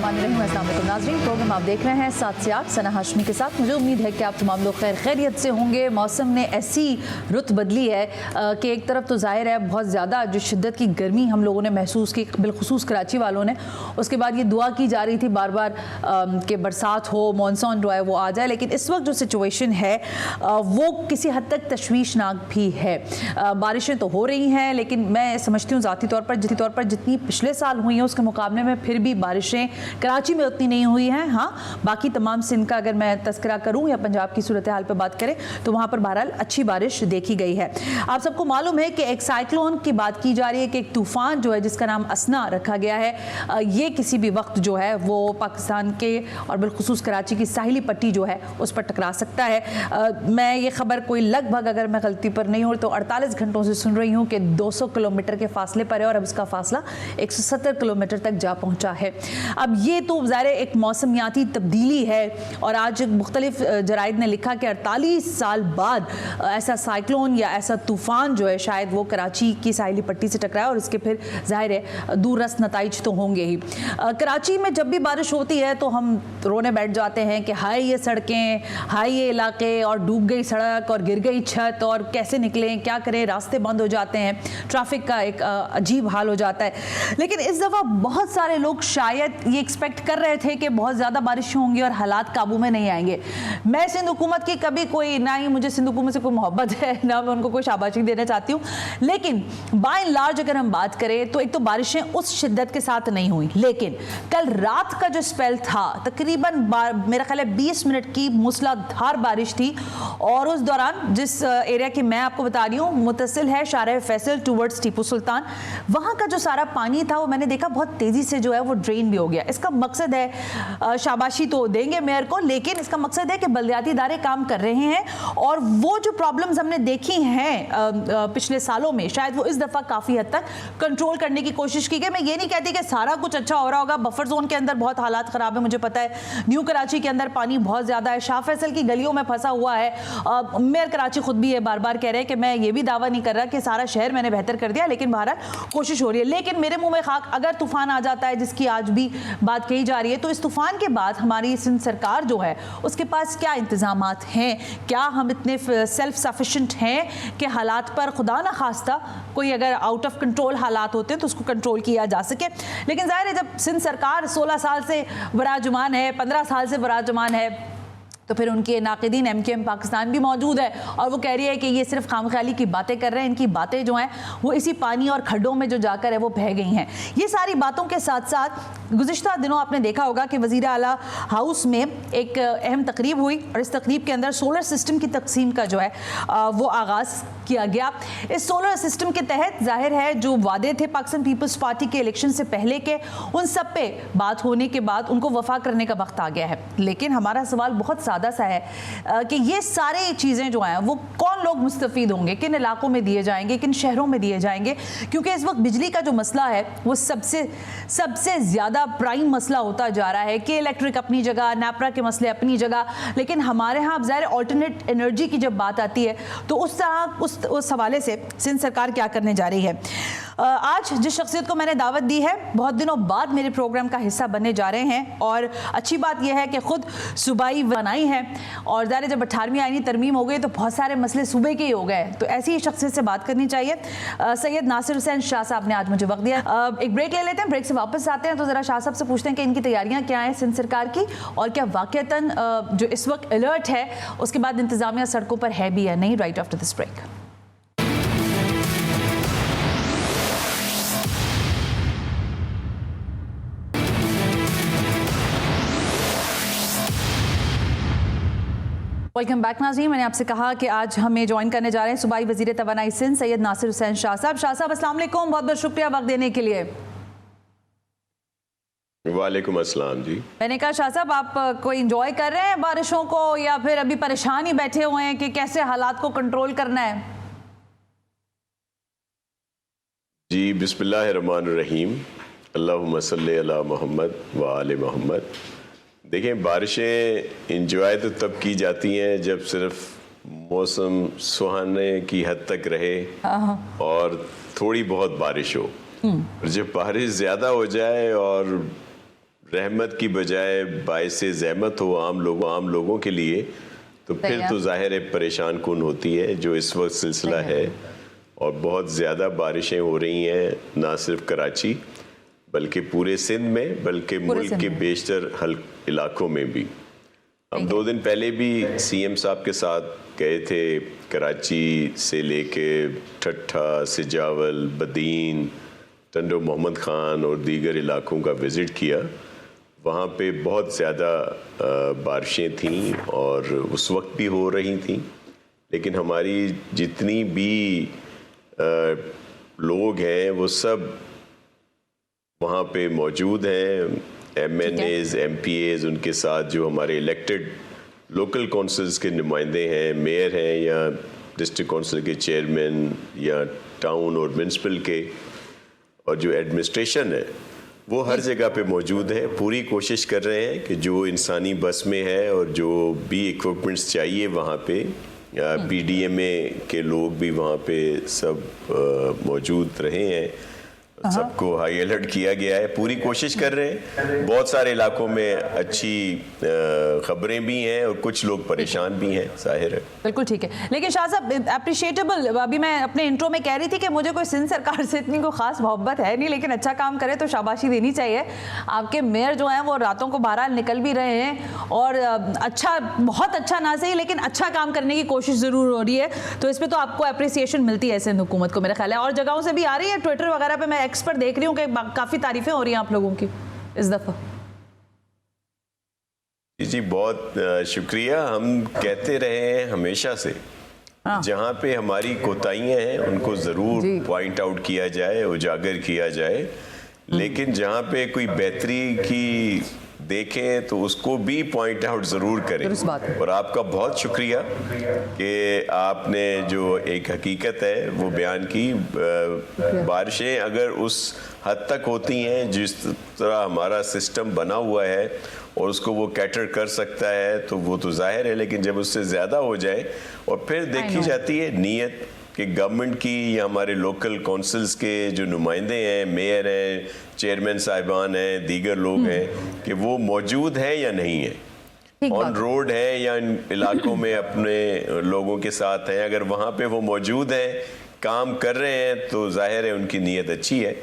बिस्मिल्लाहिर्रहमानिर्रहीम। अस्सलाम वालेकुम नाज़रीन, प्रोग्राम आप देख रहे हैं 7 से 8 सना हाशमी के साथ। मुझे उम्मीद है कि आप तमाम लोग खैर खैरियत से होंगे। मौसम ने ऐसी रुत बदली है कि एक तरफ तो जाहिर है बहुत ज़्यादा जो शिद्दत की गर्मी हम लोगों ने महसूस की, बिलखुसूस कराची वालों ने। उसके बाद ये दुआ की जा रही थी बार बार कि बरसात हो, मानसून जो है वो आ जाए। लेकिन इस वक्त जो सिचुएशन है वो किसी हद तक तशवीशनाक भी है। बारिशें तो हो रही हैं, लेकिन मैं समझती हूँ ज़ाती तौर पर जितनी पिछले साल हुई हैं उसके मुकाबले में फिर भी बारिशें कराची में उतनी नहीं हुई हैं। हाँ, बाकी तमाम सिंध का अगर मैं तस्करा करूँ या पंजाब की सूरत हाल पर बात करें तो वहाँ पर बहरहाल अच्छी बारिश देखी गई है। आप सबको मालूम है कि एक साइक्लोन की बात की जा रही है कि एक तूफ़ान जो है जिसका नाम असना रखा गया है, ये किसी भी वक्त जो है वो पाकिस्तान के और बिलखुसूस कराची की साहिली पट्टी जो है उस पर टकरा सकता है। मैं ये खबर कोई लगभग, अगर मैं गलती पर नहीं हूँ तो 48 घंटों से सुन रही हूँ कि 200 किलोमीटर के फासले पर है और अब इसका फासला 170 किलोमीटर तक जा पहुंचा है। अब ये तो ज़ाहिर एक मौसमियाती तब्दीली है और आज मुख्तलिफ जराइद ने लिखा कि 48 साल बाद ऐसा साइक्लोन या ऐसा तूफ़ान जो है शायद वो कराची की साहिली पट्टी से टकराए और इसके फिर ज़ाहिर है दूररस नताइज तो होंगे ही। कराची में जब भी बारिश होती है तो हम रोने बैठ जाते हैं कि हाय ये सड़कें, हाय ये इलाके, और डूब गई सड़क और गिर गई छत और कैसे निकलें, क्या करें, रास्ते बंद हो जाते हैं, ट्रैफिक का एक अजीब हाल हो जाता है। लेकिन इस दफ़ा बहुत सारे लोग शायद ये एक्सपेक्ट कर रहे थे कि बहुत ज़्यादा बारिश होंगी और हालात काबू में नहीं आएंगे। मैं सिंध हुकूमत की कभी कोई, ना ही मुझे सिंध हुकूमत से कोई मोहब्बत है, ना मैं उनको कोई शाबाशी देना चाहती हूँ, लेकिन बाय एंड लार्ज अगर हम बात करें तो एक तो बारिशें उस शिद्दत के साथ नहीं हुई। लेकिन कल रात का जो स्पेल था तकरीबन मेरा ख्याल है 20 मिनट की मूसलाधार बारिश थी और उस दौरान जिस एरिया की मैं आपको बता रही हूँ मुतसिल है शाहराह फैसल टूवर्ड्स टीपू सुल्तान, वहाँ का जो सारा पानी था वो मैंने देखा बहुत तेज़ी से जो है वो ड्रेन भी हो गया। इसका मकसद है, शाबाशी तो देंगे मेयर को, लेकिन इसका मकसद है कि बल्दियाती इदारे काम कर रहे हैं और वो जो प्रॉब्लम्स हमने देखी हैं पिछले सालों में शायद वो इस दफ़ा काफ़ी हद तक कंट्रोल करने की कोशिश की गई। मैं ये नहीं कहती कि सारा कुछ अच्छा हो रहा होगा, बफर जोन के अंदर बहुत हालात ख़राब है, मुझे पता है। न्यू कराची के अंदर पानी बहुत ज़्यादा है, शाह फैसल की गलियों में फंसा हुआ है। मेयर कराची खुद भी ये बार बार कह रहे हैं कि मैं ये भी दावा नहीं कर रहा कि सारा शहर मैंने बेहतर कर दिया, लेकिन बहरहाल कोशिश हो रही है। लेकिन मेरे मुंह में खाक, अगर तूफान आ जाता है जिसकी आज भी बात कही जा रही है, तो इस तूफान के बाद हमारी सिंध सरकार जो है उसके पास क्या इंतजामात हैं, क्या हम इतने सेल्फ सफिशिएंट हैं कि हालात पर खुदा ना खास्ता कोई अगर आउट ऑफ कंट्रोल हालात होते हैं तो उसको कंट्रोल किया जा सके। लेकिन जाहिर है जब सिंध सरकार 16 साल से बराजुमान है, 15 साल से बराजुमान है, तो फिर उनके नाक़िदीन MKM पाकिस्तान भी मौजूद है और वो कह रही है कि ये सिर्फ खामख्याली की बातें कर रहे हैं, इनकी बातें जो हैं वो इसी पानी और खड्डों में जो जाकर है वो बह गई हैं। ये सारी बातों के साथ साथ गुज़िश्ता दिनों आपने देखा होगा कि वज़ीर आला हाउस में एक अहम तकरीब हुई और इस तकरीब के अंदर सोलर सिस्टम की तकसीम का जो है वो आगाज़ किया गया। इस सोलर सिस्टम के तहत जाहिर है जो वादे थे पाकिस्तान पीपल्स पार्टी के इलेक्शन से पहले के, उन सब पे बात होने के बाद उनको वफा करने का वक्त आ गया है। लेकिन हमारा सवाल बहुत सादा सा है कि ये सारी चीज़ें जो हैं वो कौन लोग मुस्तफ़ीद होंगे, किन इलाकों में दिए जाएंगे, किन शहरों में दिए जाएंगे, क्योंकि इस वक्त बिजली का जो मसला है वो सबसे ज़्यादा प्राइम मसला होता जा रहा है कि इलेक्ट्रिक अपनी जगह, नैपरा के मसले अपनी जगह, लेकिन हमारे यहाँ ज़ाहिर ऑल्टरनेट एनर्जी की जब बात आती है तो उस तरह उस हवाले से सिंध सरकार क्या करने जा रही है। आज जिस शख्सियत को मैंने दावत दी है बहुत दिनों बाद मेरे प्रोग्राम का हिस्सा बनने जा रहे हैं और अच्छी बात यह है कि खुद सूबाई बनाई है और ज़ाहिर जब 18वीं आईनी तरमीम हो गई तो बहुत सारे मसले सूबे के ही हो गए, तो ऐसी ही शख्सियत से बात करनी चाहिए। सैयद नासिर हुसैन शाह साहब ने आज मुझे वक्त दिया। एक ब्रेक ले लेते हैं, ब्रेक से वापस आते हैं तो ज़रा शाह साहब से पूछते हैं कि इनकी तैयारियाँ क्या हैं सिंध सरकार की और क्या वाक़तन जो इस वक्त अलर्ट है उसके बाद इंतज़ामिया सड़कों पर है भी या नहीं। Right after this break. Welcome back नाज़रीन, मैंने आपसे कहा कि आज हमें ज्वाइन करने जा रहे हैं सूबाई वज़ीर तवानाई सिंध सैयद नासिर हुसैन शाह साहब। शाह साहब अस्सलाम वालेकुम, बहुत बहुत शुक्रिया वक्त देने के लिए। वालेकुम अस्सलाम जी। मैंने कहा शाह साहब आप कोई इंजॉय कर रहे हैं बारिशों को या फिर अभी परेशान ही बैठे हुए हैं कि कैसे हालात को कंट्रोल करना है? जी बिस्मिल्लाहिर्रहमानिर्रहीम, अल्लाहुम्मा सल्ली अला मोहम्मद व आले मोहम्मद। देखें, बारिशें इंजॉय तो तब की जाती हैं जब सिर्फ मौसम सुहाने की हद तक रहे और थोड़ी बहुत बारिश हो। और जब बारिश ज़्यादा हो जाए और रहमत की बजाय बायस ज़हमत हो आम लोगों के लिए, तो फिर तो ज़ाहिर है परेशान कुन होती है, जो इस वक्त सिलसिला है। और बहुत ज़्यादा बारिशें हो रही हैं, ना सिर्फ कराची बल्कि पूरे सिंध में, बल्कि मुल्क के बेशतर इलाकों में भी। हम 2 दिन पहले भी सीएम साहब के साथ गए थे, कराची से लेके ठट्ठा, सिजावल, बदीन, टंडो मोहम्मद खान और दीगर इलाकों का विज़िट किया। वहाँ पे बहुत ज़्यादा बारिशें थीं और उस वक्त भी हो रही थीं, लेकिन हमारी जितनी भी लोग हैं वो सब वहाँ पे मौजूद हैं। MNAs, MPAs, उनके साथ जो हमारे इलेक्टेड लोकल काउंसिल्स के नुमाइंदे हैं, मेयर हैं या डिस्ट्रिक्ट काउंसिल के चेयरमैन या टाउन और म्यूनसिपल के, और जो एडमिनिस्ट्रेशन है वो हर जगह पे मौजूद है। पूरी कोशिश कर रहे हैं कि जो इंसानी बस में है और जो भी इक्विपमेंट्स चाहिए वहाँ पे, PDMA के लोग भी वहाँ पे सब मौजूद रहे हैं। सबको हाई अलर्ट किया गया है, पूरी कोशिश कर रहे हैं। बहुत सारे इलाकों में अच्छी खबरें भी हैं और कुछ लोग परेशान भी हैं, जाहिर है। बिल्कुल ठीक है। लेकिन शाह साहब अप्रिशिएटेबल, अभी मैं अपने इंट्रो में कह रही थी कि मुझे कोई सिंध सरकार से इतनी कोई खास मोहब्बत है नहीं, लेकिन अच्छा काम करे तो शाबाशी देनी चाहिए। आपके मेयर जो हैं वो रातों को बहरहाल निकल भी रहे हैं और अच्छा, बहुत अच्छा ना सही लेकिन अच्छा काम करने की कोशिश ज़रूर हो रही है, तो इस पर तो आपको अप्रिसिएशन मिलती है सिंध हुकूमत को, मेरा ख्याल है। और जगहों से भी आ रही है, ट्विटर वगैरह पे मैं एक्स पर देख रही हूँ कि काफ़ी तारीफें हो रही हैं आप लोगों की इस दफ़ा। जी बहुत शुक्रिया। हम कहते रहे हैं हमेशा से, जहाँ पे हमारी कोताहियाँ हैं उनको ज़रूर पॉइंट आउट किया जाए, उजागर किया जाए, लेकिन जहाँ पे कोई बेहतरी की देखें तो उसको भी पॉइंट आउट ज़रूर करें। और आपका बहुत शुक्रिया कि आपने जो एक हकीकत है वो बयान की। बारिशें अगर उस हद तक होती हैं जिस तरह हमारा सिस्टम बना हुआ है और उसको वो कैटर कर सकता है तो वो तो जाहिर है, लेकिन जब उससे ज़्यादा हो जाए और फिर देखी जाती है नीयत कि गवर्नमेंट की या हमारे लोकल काउंसिल्स के जो नुमाइंदे हैं, मेयर हैं, चेयरमैन साहिबान हैं, दीगर लोग हैं, कि वो मौजूद है या नहीं है, ऑन रोड है या इन इलाकों में अपने लोगों के साथ हैं। अगर वहाँ पे वो मौजूद हैं, काम कर रहे हैं, तो जाहिर है उनकी नीयत अच्छी है।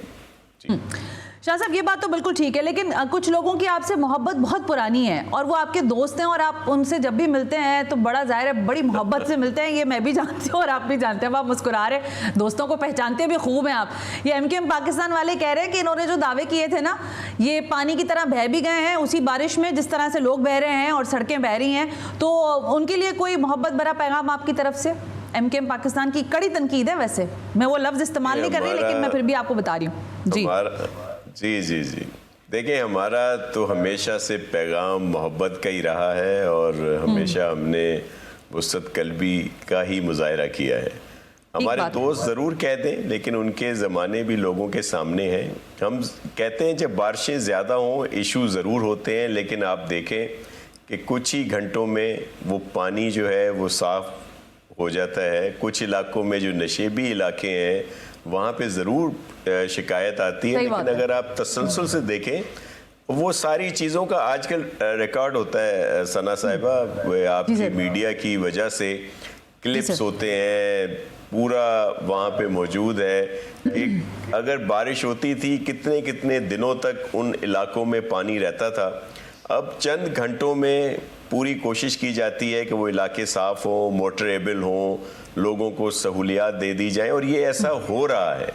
शाह साहब ये बात तो बिल्कुल ठीक है, लेकिन कुछ लोगों की आपसे मोहब्बत बहुत पुरानी है और वो आपके दोस्त हैं और आप उनसे जब भी मिलते हैं तो बड़ा जाहिर है बड़ी मोहब्बत से मिलते हैं, ये मैं भी जानती हूँ और आप भी जानते हैं। आप मुस्कुरा रहे, दोस्तों को पहचानते भी खूब हैं आप। ये MKM पाकिस्तान वाले कह रहे हैं कि इन्होंने जो दावे किए थे ना, ये पानी की तरह बह भी गए हैं उसी बारिश में जिस तरह से लोग बह रहे हैं और सड़कें बह रही हैं, तो उनके लिए कोई मोहब्बत भरा पैगाम आपकी तरफ से? MKM पाकिस्तान की कड़ी तनकीद है, वैसे मैं वो लफ्ज़ इस्तेमाल नहीं कर रही, लेकिन मैं फिर भी आपको बता रही हूँ। जी देखिए, हमारा तो हमेशा से पैगाम मोहब्बत का ही रहा है और हमेशा हमने वुसअत क़ल्बी का ही मुज़ाहिरा किया है। हमारे दोस्त ज़रूर कह दें, लेकिन उनके ज़माने भी लोगों के सामने हैं। हम कहते हैं जब बारिशें ज़्यादा हों इशू ज़रूर होते हैं, लेकिन आप देखें कि कुछ ही घंटों में वो पानी जो है वो साफ़ हो जाता है। कुछ इलाकों में जो नशेबी इलाके हैं वहाँ पे ज़रूर शिकायत आती है, लेकिन अगर आप तसलसल से देखें वो सारी चीज़ों का आजकल रिकॉर्ड होता है। सना साहिबा, आपकी मीडिया की वजह से क्लिप्स होते हैं, पूरा वहाँ पे मौजूद है कि अगर बारिश होती थी कितने कितने दिनों तक उन इलाकों में पानी रहता था। अब चंद घंटों में पूरी कोशिश की जाती है कि वो इलाके साफ़ हों, मोटरेबल हों, लोगों को सहूलियात दे दी जाए, और ये ऐसा हो रहा है।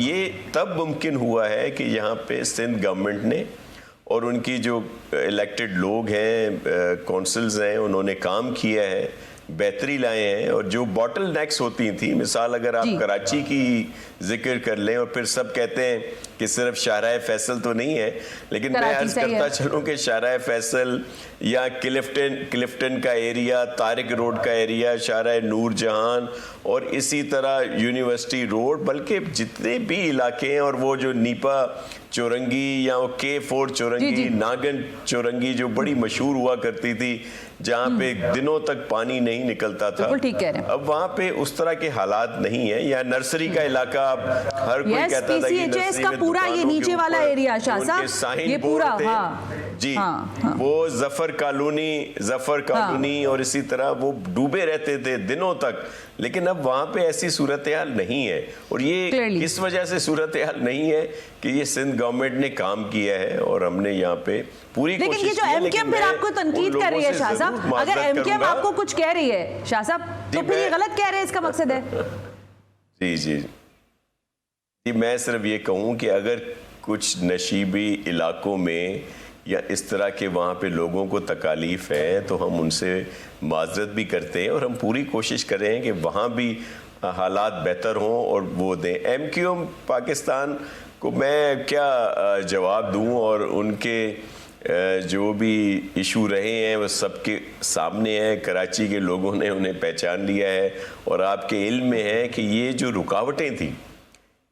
ये तब मुमकिन हुआ है कि यहाँ पे सिंध गवर्नमेंट ने और उनकी जो इलेक्टेड लोग हैं, काउंसिल्स हैं, उन्होंने काम किया है, बेहतरी लाए हैं। और जो बॉटल नेक्स होती थी, मिसाल अगर आप कराची की जिक्र कर लें, और फिर सब कहते हैं कि सिर्फ शाहराह फैसल तो नहीं है, लेकिन मैं अर्ज करता चलूँ कि शाहराह फैसल या क्लिफ्टन का एरिया, तारिक रोड का एरिया, शाहराह नूर जहान और इसी तरह यूनिवर्सिटी रोड, बल्कि जितने भी इलाके हैं, और वो जो नीपा चौरंगी या वो K4 चौरंगी, नागन चौरंगी जो बड़ी मशहूर हुआ करती थी, जहाँ पे दिनों तक पानी नहीं निकलता था। ठीक कह रहे हैं। अब वहाँ पे उस तरह के हालात नहीं है। या नर्सरी का इलाका, अब हर कोई कहता था कि नर्सरी का में पूरा ये नीचे वाला एरिया शाह साहब, ये पूरा जी वो जफर कॉलोनी और इसी तरह वो डूबे रहते थे दिनों तक। लेकिन अब वहाँ पे ऐसी सूरत हाल नहीं है, और ये इस वजह से सूरत हाल नहीं है कि ये सिंध गवर्नमेंट ने काम किया है और हमने यहाँ पे पूरी कोशिश की है। लेकिन ये जो एमकेएम फिर आपको तनकीद कर रही है शाह साहब, अगर एमकेएम आपको कुछ कह रही है शाह साहब, तो फिर ये गलत कह रहे हैं, इसका मकसद है? जी मैं सिर्फ ये कहूँ कि अगर कुछ नशीबी इलाकों में या इस तरह के वहाँ पे लोगों को तकालीफ है तो हम उनसे माजरत भी करते हैं, और हम पूरी कोशिश कर रहे हैं कि वहाँ भी हालात बेहतर हों और वो दें। एमक्यूएम पाकिस्तान को मैं क्या जवाब दूं, और उनके जो भी इशू रहे हैं वो सबके सामने है। कराची के लोगों ने उन्हें पहचान लिया है, और आपके इल्म में है कि ये जो रुकावटें थी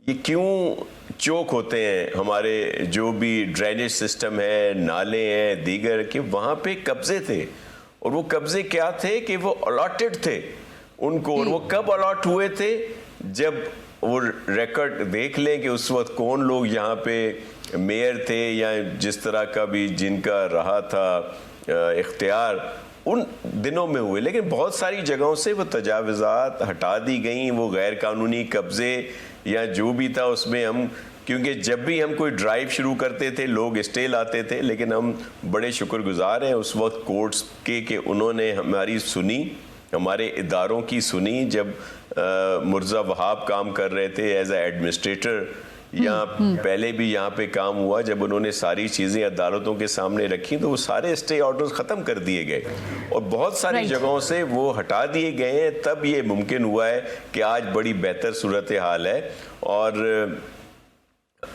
ये क्यों चौक होते हैं। हमारे जो भी ड्रेनेज सिस्टम है, नाले हैं, दीगर के वहाँ पे कब्जे थे, और वो कब्जे क्या थे कि वो अलॉटेड थे उनको, और वो कब अलॉट हुए थे, जब वो रिकॉर्ड देख लें कि उस वक्त कौन लोग यहाँ पे मेयर थे या जिस तरह का भी जिनका रहा था इख्तियार, उन दिनों में हुए। लेकिन बहुत सारी जगहों से वो तजावुज़ात हटा दी गई, वो गैर कानूनी कब्जे या जो भी था उसमें हम, क्योंकि जब भी हम कोई ड्राइव शुरू करते थे लोग स्टे लाते थे, लेकिन हम बड़े शुक्रगुजार हैं उस वक्त कोर्ट्स के कि उन्होंने हमारी सुनी, हमारे इदारों की सुनी। जब मुर्जा वहाब काम कर रहे थे एज ए एडमिनिस्ट्रेटर, या पहले भी यहाँ पे काम हुआ, जब उन्होंने सारी चीज़ें अदालतों के सामने रखी तो वो सारे स्टे ऑर्डर्स ख़त्म कर दिए गए और बहुत सारी जगहों से वो हटा दिए गए हैं। तब ये मुमकिन हुआ है कि आज बड़ी बेहतर सूरत हाल है। और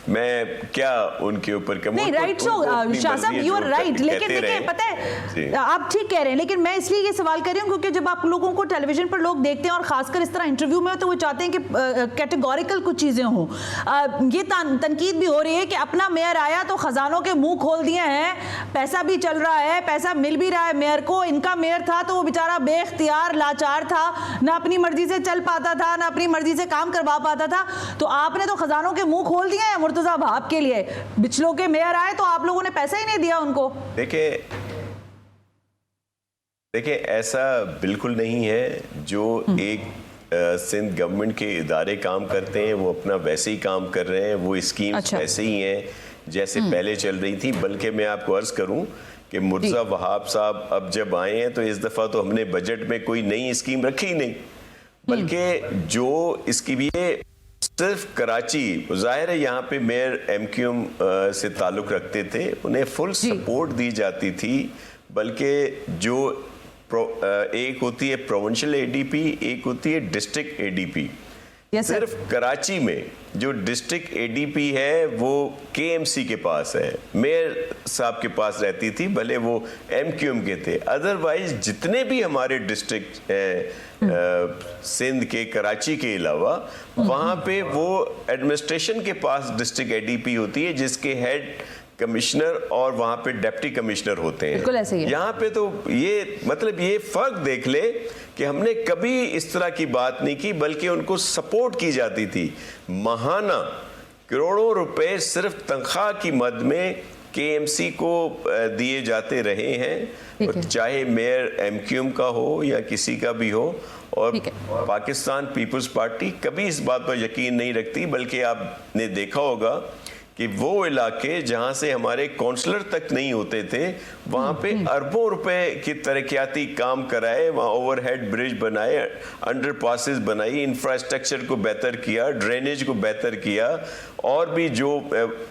मैं क्या उनके ऊपर नहीं, राइट, सो शाह साहब यू आर राइट, लेकिन देखिए पता है आप ठीक कह रहे हैं, लेकिन मैं इसलिए ये सवाल कर रही हूँ क्योंकि जब आप लोगों को टेलीविजन पर लोग देखते हैं और खासकर इस तरह इंटरव्यू में तो वो चाहते हैं कि कैटेगोरिकल कुछ चीजें हों। ये तनकीद भी हो रही है कि अपना मेयर आया तो खजानों के मुंह खोल दिए हैं, पैसा भी चल रहा है, पैसा मिल भी रहा है मेयर को। इनका मेयर था तो वो बेचारा बेख्तियार लाचार था, ना अपनी मर्जी से चल पाता था, ना अपनी मर्जी से काम करवा पाता था, तो आपने तो खजानों के मुंह खोल दिए हैं मुर्तजा वहाब के लिए। बिचलों के मेयर आए तो आप लोगों ने पैसा ही नहीं दिया उनको। देखिए ऐसा बिल्कुल नहीं है। जो एक सिंध गवर्नमेंट के इदारे काम करते हैं वो अपना वैसे ही काम कर रहे हैं, वो स्कीम्स वैसे ही हैं जैसे पहले चल रही थी। बल्कि मैं आपको अर्ज करूं कि मुर्जा वहाब साहब अब जब आए हैं तो इस दफा तो हमने बजट में कोई नई स्कीम रखी ही नहीं, बल्कि जो इसकी भी सिर्फ कराची, जाहिर है यहाँ पे मेयर एमक्यूएम से ताल्लुक रखते थे, उन्हें फुल सपोर्ट दी जाती थी। बल्कि जो एक होती है प्रोविंशियल एडीपी, एक होती है डिस्ट्रिक्ट एडीपी। सिर्फ कराची में जो डिस्ट्रिक्ट एडीपी है वो केएमसी के पास है, मेयर साहब के पास रहती थी, भले वो एमक्यूएम के थे। अदरवाइज जितने भी हमारे डिस्ट्रिक्ट सिंध के, कराची के अलावा, वहाँ पे वो एडमिनिस्ट्रेशन के पास डिस्ट्रिक्ट एडीपी होती है जिसके हेड कमिश्नर और वहाँ पे डिप्टी कमिश्नर होते हैं। यहाँ पे तो ये मतलब ये फर्क देख ले कि हमने कभी इस तरह की बात नहीं की, बल्कि उनको सपोर्ट की जाती थी। महाना करोड़ों रुपए सिर्फ तनख्वाह की मद में केएमसी को दिए जाते रहे हैं, और चाहे मेयर एमक्यूएम का हो या किसी का भी हो। और पाकिस्तान पीपल्स पार्टी कभी इस बात पर यकीन नहीं रखती, बल्कि आपने देखा होगा कि वो इलाके जहां से हमारे काउंसलर तक नहीं होते थे वहां पे अरबों रुपए की तरक्याती काम कराए, वहां ओवरहेड ब्रिज बनाए, अंडरपासेस बनाई, इंफ्रास्ट्रक्चर को बेहतर किया, ड्रेनेज को बेहतर किया, और भी जो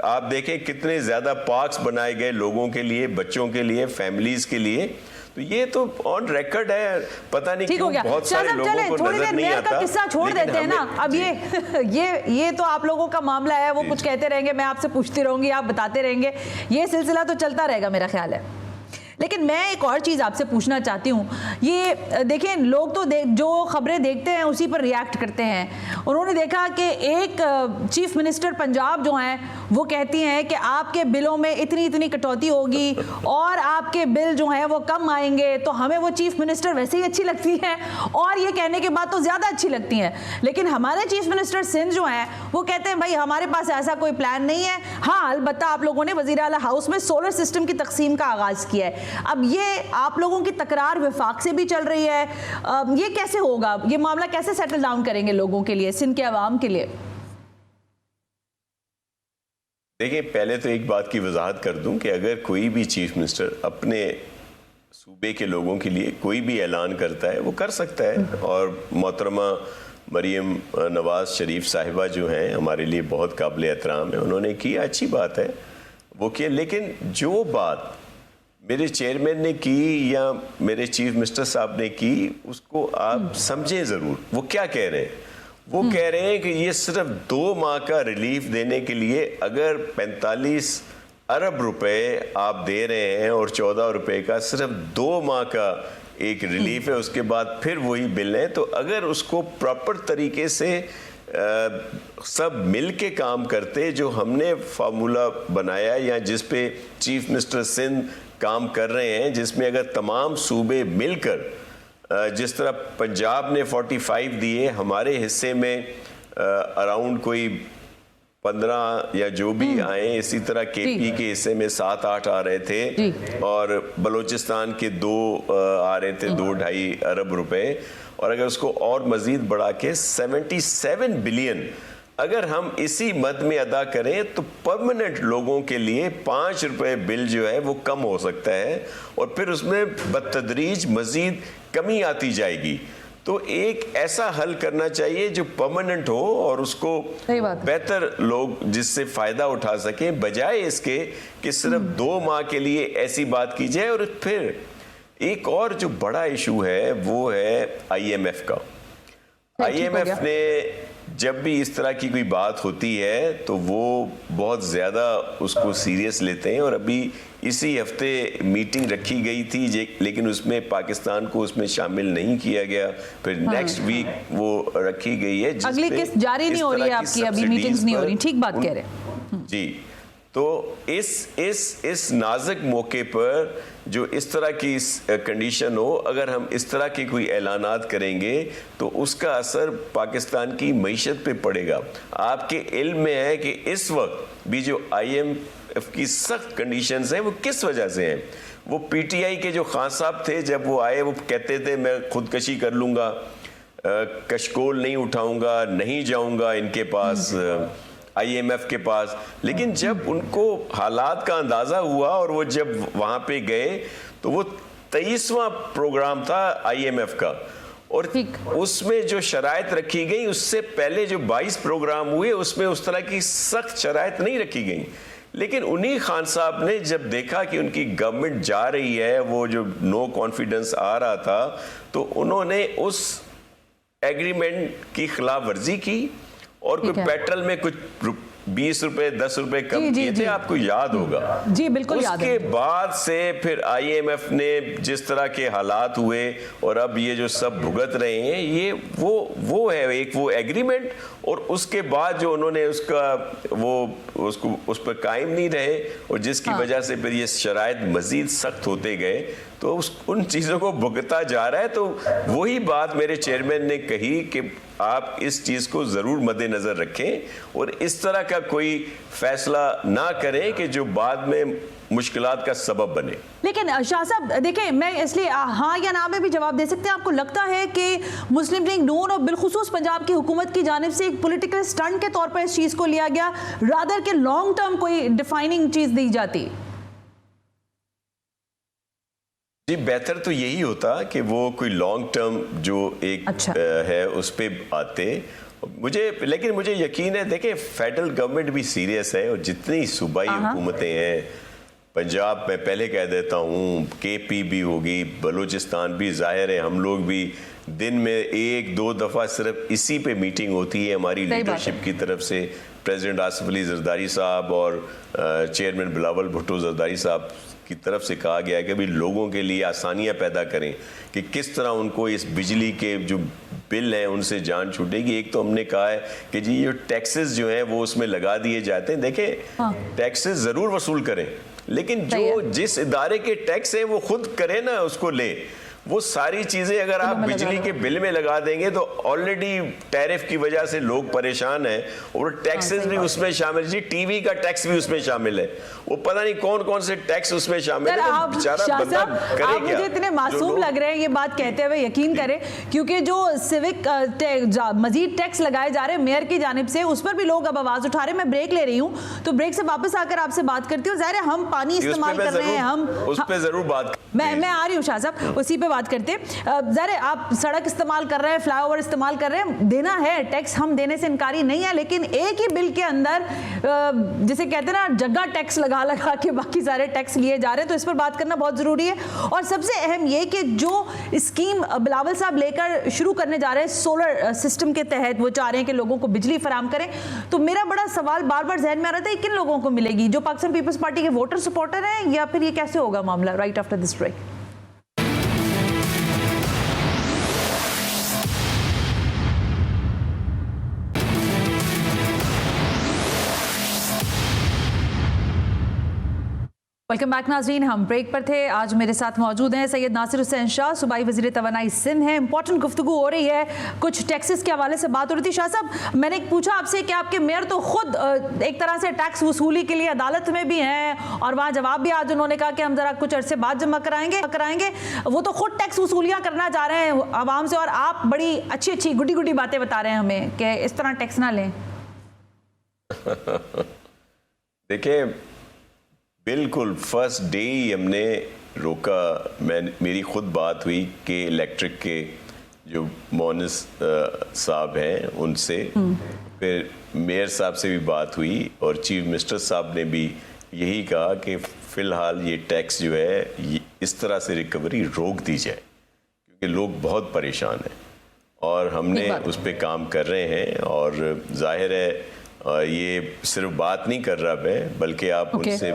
आप देखें कितने ज्यादा पार्क्स बनाए गए लोगों के लिए, बच्चों के लिए, फैमिलीज के लिए। तो ये तो ऑन रिकॉर्ड है। पता नहीं क्यों बहुत सारे लोगों को नजर नहीं आता। किस्सा छोड़ देते हैं ना अब। ये तो आप लोगों का मामला है, वो कुछ कहते रहेंगे, मैं आपसे पूछती रहूंगी, आप बताते रहेंगे, ये सिलसिला तो चलता रहेगा मेरा ख्याल है। लेकिन मैं एक और चीज़ आपसे पूछना चाहती हूँ, ये देखें लोग तो जो खबरें देखते हैं उसी पर रिएक्ट करते हैं। उन्होंने देखा कि एक चीफ मिनिस्टर पंजाब जो हैं वो कहती हैं कि आपके बिलों में इतनी इतनी कटौती होगी और आपके बिल जो हैं वो कम आएंगे, तो हमें वो चीफ मिनिस्टर वैसे ही अच्छी लगती है और ये कहने के बाद तो ज़्यादा अच्छी लगती हैं। लेकिन हमारे चीफ मिनिस्टर सिंध जो हैं वो कहते हैं भाई हमारे पास ऐसा कोई प्लान नहीं है। हाँ, अलबत्ता आप लोगों ने वज़ीर आला हाउस में सोलर सिस्टम की तकसीम का आगाज़ किया है। अब ये आप लोगों की तकरार विफाक से भी चल रही है, ये कैसे होगा? ये मामला कैसे सेटल डाउन करेंगे लोगों के लिए, सिंध के अवाम के लिए? देखिए, पहले तो एक बात की वजाहत कर दूं कि अगर कोई भी चीफ मिनिस्टर अपने सूबे के लोगों के लिए कोई भी ऐलान करता है वो कर सकता है, और मोहतरमा मरीम नवाज शरीफ साहिबा जो हैं हमारे लिए बहुत काबिल एहतराम है, उन्होंने किया, अच्छी बात है वो किया। लेकिन जो बात मेरे चेयरमैन ने की या मेरे चीफ मिनिस्टर साहब ने की उसको आप समझें ज़रूर। वो क्या कह रहे हैं? वो कह रहे हैं कि ये सिर्फ 2 माह का रिलीफ देने के लिए अगर 45 अरब रुपए आप दे रहे हैं और 14 रुपए का सिर्फ 2 माह का एक रिलीफ है, उसके बाद फिर वही बिल है, तो अगर उसको प्रॉपर तरीके से सब मिल के काम करते, जो हमने फार्मूला बनाया या जिस पे चीफ मिनिस्टर सिंध काम कर रहे हैं, जिसमें अगर तमाम सूबे मिलकर जिस तरह पंजाब ने 45 दिए, हमारे हिस्से में अराउंड कोई 15 या जो भी आए, इसी तरह केपी के हिस्से में 7-8 आ रहे थे और बलूचिस्तान के 2 आ रहे थे 2-2.5 अरब रुपए, और अगर उसको और मजीद बढ़ा के 77 बिलियन अगर हम इसी मद में अदा करें तो परमानेंट लोगों के लिए 5 रुपए बिल जो है वो कम हो सकता है, और फिर उसमें बतदरीज मजीद कमी आती जाएगी। तो एक ऐसा हल करना चाहिए जो परमानेंट हो और उसको बेहतर लोग जिससे फायदा उठा सकें, बजाय इसके कि सिर्फ 2 माह के लिए ऐसी बात की जाए। और फिर एक और जो बड़ा इशू है वो है IMF का। IMF ने जब भी इस तरह की कोई बात होती है तो वो बहुत ज़्यादा उसको सीरियस लेते हैं, और अभी इसी हफ्ते मीटिंग रखी गई थी लेकिन उसमें पाकिस्तान को उसमें शामिल नहीं किया गया। फिर नेक्स्ट वीक वो रखी गई है, अगली किस्त जारी नहीं हो रही है आपकी, अभी मीटिंग्स नहीं हो रही। ठीक बात कह रहे हैं जी। तो इस नाजुक मौके पर जो इस तरह की कंडीशन हो, अगर हम इस तरह के कोई ऐलानात करेंगे तो उसका असर पाकिस्तान की मईशत पे पड़ेगा। आपके इल्म में है कि इस वक्त भी जो IMF की सख्त कंडीशंस हैं वो किस वजह से हैं। वो PTI के जो खान साहब थे, जब वो आए वो कहते थे मैं खुदकशी कर लूँगा, कशकोल नहीं उठाऊँगा, नहीं जाऊँगा इनके पास IMF के पास। लेकिन जब उनको हालात का अंदाज़ा हुआ और वो जब वहाँ पे गए तो वो 23वां प्रोग्राम था IMF का, और उसमें जो शराइत रखी गई उससे पहले जो 22 प्रोग्राम हुए उसमें उस तरह की सख्त शराइत नहीं रखी गई। लेकिन उन्हीं खान साहब ने जब देखा कि उनकी गवर्नमेंट जा रही है, वो जो नो कॉन्फिडेंस आ रहा था, तो उन्होंने उस एग्रीमेंट की खिलाफ वर्जी की और कोई पेट्रोल में कुछ 20 रुपए 10 रुपए कम किए थे, आपको याद होगा। जी बिल्कुल याद है। उसके बाद से फिर IMF ने जिस तरह के हालात हुए और अब ये जो सब भुगत रहे हैं, ये वो है एक वो एग्रीमेंट, और उसके बाद जो उन्होंने उसको उस पर कायम नहीं रहे, और जिसकी वजह से फिर ये शराइत मजीद सख्त होते गए, तो उन चीज़ों को भुगता जा रहा है। तो वही बात मेरे चेयरमैन ने कही कि आप इस चीज़ को ज़रूर मद्देनज़र रखें और इस तरह का कोई फैसला ना करें कि जो बाद में मुश्किलात का सबब बने। लेकिन शाह साहब देखें, मैं इसलिए हाँ या ना में भी जवाब दे सकते हैं। आपको लगता है कि मुस्लिम लीग नून और बिलखुसूस पंजाब की हुकूमत की जानिब से एक पॉलिटिकल स्टंट के तौर पर इस चीज़ को लिया गया, रादर के लॉन्ग टर्म कोई डिफाइनिंग चीज़ दी जाती? जी, बेहतर तो यही होता कि वो कोई लॉन्ग टर्म जो एक है उस पे आते। लेकिन मुझे यकीन है, देखें फेडरल गवर्नमेंट भी सीरियस है, और जितनी सूबाई हुकूमतें हैं, पंजाब में पहले कह देता हूँ, KP भी होगी, बलूचिस्तान भी, जाहिर है हम लोग भी दिन में 1-2 दफ़ा सिर्फ इसी पे मीटिंग होती है हमारी लीडरशिप की तरफ से। प्रेसिडेंट आसिफ अली जरदारी साहब और चेयरमैन बिलावल भुट्टो जरदारी साहब की तरफ से कहा गया है कि भी लोगों के लिए आसानियां पैदा करें कि किस तरह उनको इस बिजली के जो बिल हैं उनसे जान छूटेगी। एक तो हमने कहा है कि जी ये टैक्सेस जो हैं वो उसमें लगा दिए जाते हैं। देखें, टैक्सेस ज़रूर वसूल करें, लेकिन जो जिस इदारे के टैक्स हैं वो खुद करे ना, उसको ले। वो सारी चीज़ें अगर आप बिजली के बिल में लगा देंगे तो ऑलरेडी टैरिफ की वजह से लोग परेशान हैं और टैक्सेस भी उसमें शामिल, जी टीवी का टैक्स भी उसमें शामिल है, वो पता नहीं कौन कौन से टैक्स उसमें शामिल है। आप बेचारा बंदा करे क्या? आप मुझे इतने मासूम लग रहे हैं ये बात कहते हुए, यकीन करें, क्योंकि जो सिविक मजीद टैक्स लगाए जा रहे हैं मेयर की जानिब से, उस पर भी लोग अब आवाज उठा रहे हैं। मैं ब्रेक ले रही हूँ, तो ब्रेक से वापस आकर आपसे बात करती हूँ। ज़ाहिर है हम पानी इस्तेमाल कर रहे हैं, हम उस पर जरूर बात, मैं आ रही हूँ शाह साहब, उसी पे बात करते हैं। ज़रा आप सड़क इस्तेमाल कर रहे हैं, फ्लाईओवर इस्तेमाल कर रहे हैं, देना है टैक्स, हम देने से इनकारी नहीं है, लेकिन एक ही बिल के अंदर जिसे कहते हैं ना जगह टैक्स लगा लगा के बाकी सारे टैक्स लिए जा रहे हैं, तो इस पर बात करना बहुत ज़रूरी है। और सबसे अहम ये कि जो स्कीम बिलावल साहब लेकर शुरू करने जा रहे हैं सोलर सिस्टम के तहत, वो चाह रहे हैं कि लोगों को बिजली फराम करें, तो मेरा बड़ा सवाल बार बार जहन में आ रहा था, किन लोगों को मिलेगी? जो पाकिस्तान पीपल्स पार्टी के वोटर सपोर्टर हैं, या फिर ये कैसे होगा मामला? Right after this break. Welcome back नाज़रीन, हम ब्रेक पर थे। आज मेरे साथ मौजूद हैं सैयद नासिर हुसैन शाह, सूबाई वज़ीर तवानाई सिंध हैं। इंपॉर्टेंट गुफ्तगू हो रही है, कुछ टैक्सेस के हवाले से बात हो रही थी। शाह साहब, मैंने पूछा आपसे कि आपके मेयर तो खुद एक तरह से टैक्स वसूली के लिए अदालत में भी हैं, और वहाँ जवाब भी आज उन्होंने कहा कि हम ज़रा कुछ अरसे बाद जमा कराएंगे। वो तो खुद टैक्स वसूलियाँ करना चाह रहे हैं आवाम से, और आप बड़ी अच्छी अच्छी गुडी गुडी बातें बता रहे हैं हमें कि इस तरह टैक्स ना लें। देखिए, बिल्कुल फर्स्ट डे ही हमने रोका। मेरी खुद बात हुई कि इलेक्ट्रिक के जो मोनिस साहब हैं उनसे, फिर मेयर साहब से भी बात हुई, और चीफ मिनिस्टर साहब ने भी यही कहा कि फ़िलहाल ये टैक्स जो है इस तरह से रिकवरी रोक दी जाए, क्योंकि लोग बहुत परेशान हैं, और हमने उस पर काम कर रहे हैं। और जाहिर है ये सिर्फ बात नहीं कर रहा मैं, बल्कि आप उनसे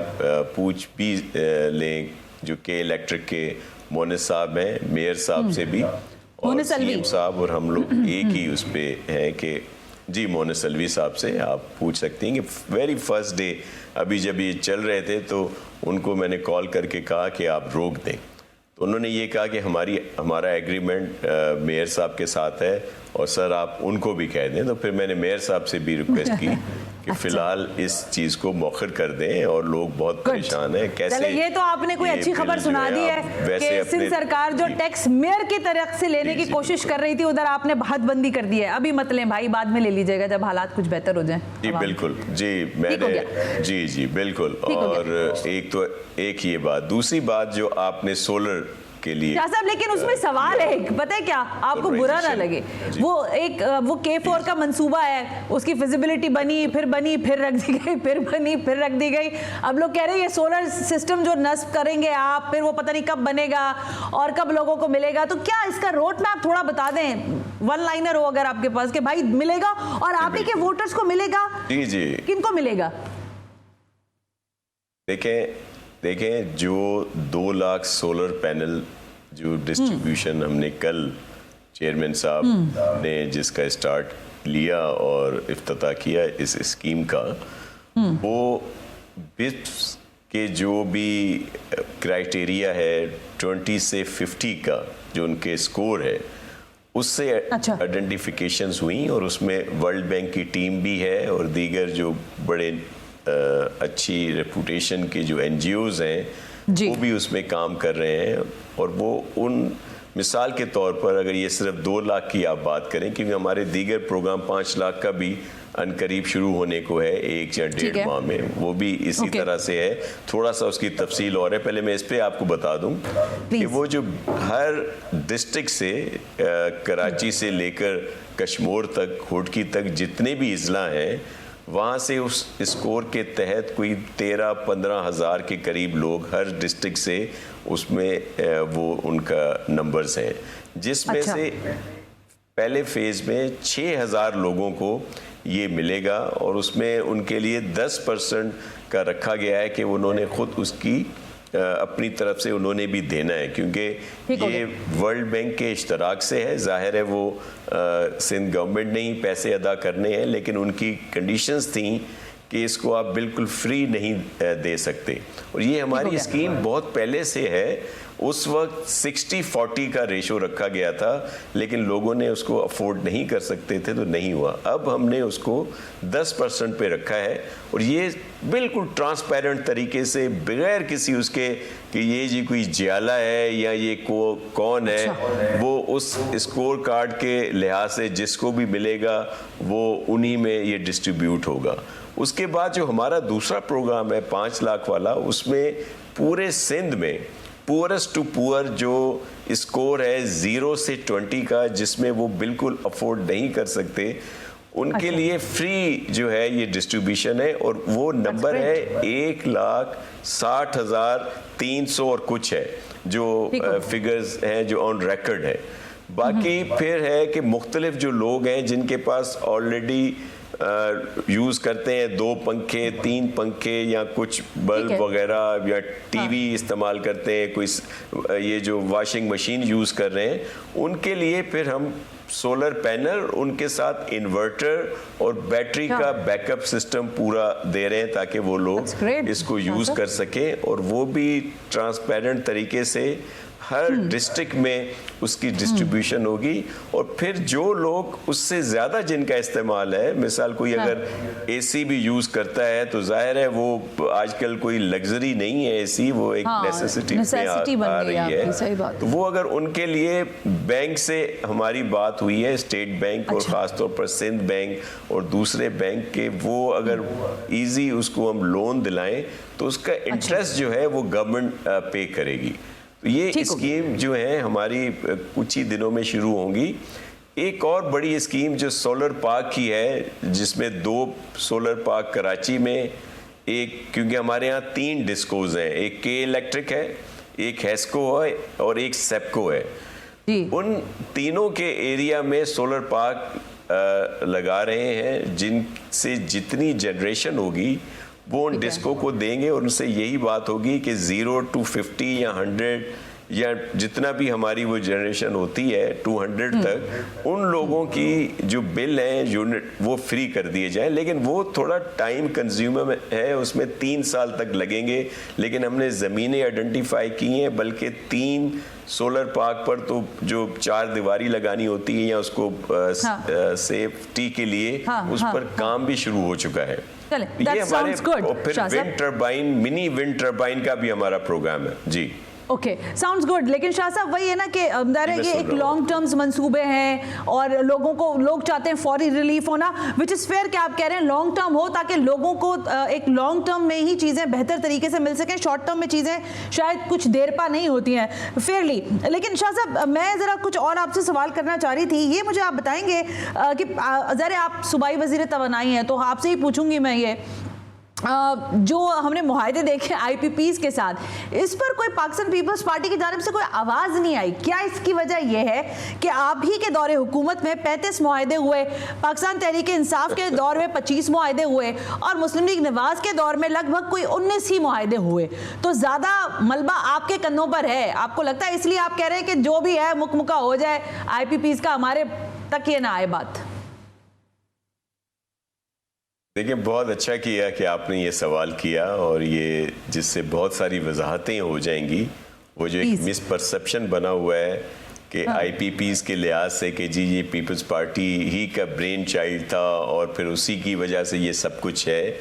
पूछ भी लें, जो कि इलेक्ट्रिक के मोनिस साहब हैं, मेयर साहब से भी, और सीएम साहब और हम लोग एक ही उस पे हैं कि जी मोनिस अलवी साहब से आप पूछ सकती हैं कि वेरी फर्स्ट डे अभी जब ये चल रहे थे तो उनको मैंने कॉल करके कहा कि आप रोक दें, तो उन्होंने ये कहा कि हमारा एग्रीमेंट मेयर साहब के साथ है, और सर आप उनको भी कह दें। तो फिर मैंने मेयर साहब से भी रिक्वेस्ट की कि फ़िलहाल इस चीज़ को मौखर कर दें, और लोग बहुत परेशान हैं। कैसे ये तो आपने कोई अच्छी खबर सुना दी है कि सिंध सरकार जो टैक्स मेयर की तरफ से लेने की कोशिश कर रही थी, उधर आपने हदबंदी कर दी है। अभी मत लें भाई, बाद में ले लीजिएगा जब हालात कुछ बेहतर हो जाए। जी बिल्कुल, जी मैंने जी बिल्कुल। और एक ये बात, दूसरी बात जो आपने सोलर के लिए साहब, लेकिन उसमें सवाल है, पता है क्या, आपको बुरा ना लगे, वो K4 का मंसूबा है, उसकी फिजिबिलिटी बनी, फिर रख दी गई, फिर बनी, फिर रख दी गई। अब लोग कह रहे हैं ये सोलर सिस्टम जो नस्ब करेंगे आप, फिर वो पता नहीं कब बनेगा और कब लोगों को मिलेगा। तो क्या इसका रोड मैप थोड़ा बता दें, वन लाइनर हो अगर आपके पास, कि भाई मिलेगा और आप ही के वोटर्स को मिलेगा। जी किनको मिलेगा? देखें जो 2 लाख सोलर पैनल जो डिस्ट्रीब्यूशन हमने कल चेयरमैन साहब ने जिसका स्टार्ट लिया और इफ्तिताह किया इस स्कीम का, वो बिप्स के जो भी क्राइटेरिया है 20 से 50 का जो उनके स्कोर है, उससे आइडेंटिफिकेशंस हुई, और उसमें वर्ल्ड बैंक की टीम भी है और दीगर जो बड़े अच्छी रेपुटेशन के जो NGOs हैं वो भी उसमें काम कर रहे हैं। और वो उन मिसाल के तौर पर अगर ये सिर्फ 2 लाख की आप बात करें, क्योंकि हमारे दीगर प्रोग्राम 5 लाख का भी अनकरीब शुरू होने को है 1 या 1.5 माह में, वो भी इसी तरह से है। थोड़ा सा उसकी तफसील और है, पहले मैं इस पे आपको बता दूं कि वो जो हर डिस्ट्रिक्ट से कराची से लेकर कश्मीर तक, होडकी तक जितने भी अजला हैं, वहाँ से उस स्कोर के तहत कोई 13-15 हज़ार के करीब लोग हर डिस्ट्रिक्ट से उसमें वो उनका नंबर्स हैं, जिसमें से पहले फेज़ में 6,000 लोगों को ये मिलेगा और उसमें उनके लिए 10% का रखा गया है कि उन्होंने खुद उसकी अपनी तरफ से उन्होंने भी देना है, क्योंकि ये वर्ल्ड बैंक के इश्तराक से है। जाहिर है वो सिंध गवर्नमेंट ने ही पैसे अदा करने हैं, लेकिन उनकी कंडीशंस थी कि इसको आप बिल्कुल फ्री नहीं दे सकते। और ये हमारी स्कीम बहुत पहले से है। उस वक्त 60-40 का रेशो रखा गया था, लेकिन लोगों ने उसको अफोर्ड नहीं कर सकते थे तो नहीं हुआ। अब हमने उसको 10% पे रखा है और ये बिल्कुल ट्रांसपेरेंट तरीके से, बगैर किसी उसके कि ये जी कोई जियाला है या ये कौन है, वो उस स्कोर कार्ड के लिहाज से जिसको भी मिलेगा वो उन्हीं में ये डिस्ट्रीब्यूट होगा। उसके बाद जो हमारा दूसरा प्रोग्राम है 5 लाख वाला, उसमें पूरे सिंध में पुअरेस्ट टू पुअर जो स्कोर है 0 से 20 का, जिसमें वो बिल्कुल अफोर्ड नहीं कर सकते, उनके लिए फ्री जो है ये डिस्ट्रीब्यूशन है। और वो नंबर है 1,60,300 और कुछ है जो फिगर्स हैं जो ऑन रिकॉर्ड है। बाकी फिर है कि मुख्तलिफ जो लोग हैं जिनके पास ऑलरेडी यूज़ करते हैं 2 पंखे 3 पंखे या कुछ बल्ब वगैरह, या टीवी इस्तेमाल करते हैं, कोई ये जो वॉशिंग मशीन यूज़ कर रहे हैं, उनके लिए फिर हम सोलर पैनल, उनके साथ इन्वर्टर और बैटरी का बैकअप सिस्टम पूरा दे रहे हैं ताकि वो लोग इसको यूज़ कर सकें। और वो भी ट्रांसपेरेंट तरीके से हर डिस्ट्रिक्ट में उसकी डिस्ट्रीब्यूशन होगी। और फिर जो लोग उससे ज़्यादा जिनका इस्तेमाल है, मिसाल कोई अगर एसी भी यूज़ करता है तो जाहिर है वो आजकल कोई लग्जरी नहीं है एसी, वो एक नेसेसिटी में आ रही है। तो वो अगर उनके लिए बैंक से हमारी बात हुई है, स्टेट बैंक और ख़ासतौर पर सिंध बैंक और दूसरे बैंक के, वो अगर ईजी उसको हम लोन दिलाएं तो उसका इंटरेस्ट जो है वो गवर्नमेंट पे करेगी। तो ये स्कीम जो है हमारी कुछ ही दिनों में शुरू होंगी। एक और बड़ी स्कीम जो सोलर पार्क की है, जिसमें 2 सोलर पार्क कराची में, एक क्योंकि हमारे यहाँ 3 डिस्कोज हैं, एक के इलेक्ट्रिक है, एक हेस्को है और एक सेप्को है। उन तीनों के एरिया में सोलर पार्क लगा रहे हैं, जिनसे जितनी जनरेशन होगी वो उन डिस्को को देंगे और उनसे यही बात होगी कि 0 to 50 या 100 या जितना भी हमारी वो जनरेशन होती है 200 तक, उन लोगों की जो बिल हैं यूनिट वो फ्री कर दिए जाएं। लेकिन वो थोड़ा टाइम कंज्यूमर है, उसमें 3 साल तक लगेंगे। लेकिन हमने ज़मीनें आइडेंटिफाई की हैं, बल्कि 3 सोलर पार्क पर तो जो 4 दीवारी लगानी होती है या उसको सेफ्टी के लिए उस पर काम भी शुरू हो चुका है। ये हमारे फिर wind turbine, mini wind turbine का भी हमारा प्रोग्राम है जी। Okay, sounds good. लेकिन शाह साहब वही है ना कि ये एक लॉन्ग टर्म्स मंसूबे हैं और लोग चाहते हैं फौरी रिलीफ होना, विच इज़ फेयर कि आप कह रहे हैं लॉन्ग टर्म हो ताकि लोगों को एक लॉन्ग टर्म में ही चीज़ें बेहतर तरीके से मिल सकें। शॉर्ट टर्म में चीज़ें शायद कुछ देर पा नहीं होती हैं फेयरली। लेकिन शाह साहब मैं ज़रा कुछ और आपसे सवाल करना चाह रही थी। ये मुझे आप बताएंगे कि ज़रा आप सूबाई वज़ीर तवानाई हैं, तो आपसे ही पूछूंगी मैं ये जो हमने मुआहदे देखे IPPs के साथ, इस पर कोई पाकिस्तान पीपल्स पार्टी की जानिब से कोई आवाज़ नहीं आई। क्या इसकी वजह यह है कि आप ही के दौरे हुकूमत में 35 मुआहदे हुए, पाकिस्तान तहरीक इंसाफ के दौर में 25 मुआहदे हुए और मुस्लिम लीग नवाज के दौर में लगभग कोई 19 ही मुआहदे हुए, तो ज़्यादा मलबा आपके कंधों पर है? आपको लगता है इसलिए आप कह रहे हैं कि जो भी है मुकमुका हो जाए, IPPs का हमारे तक ये ना आए बात? देखिए, बहुत अच्छा किया कि आपने ये सवाल किया और ये जिससे बहुत सारी वजाहतें हो जाएंगी। वो जो एक मिसपरसेप्शन बना हुआ है कि IPPs के लिहाज से कि जी ये पीपल्स पार्टी ही का ब्रेन चाइल्ड था और फिर उसी की वजह से ये सब कुछ है।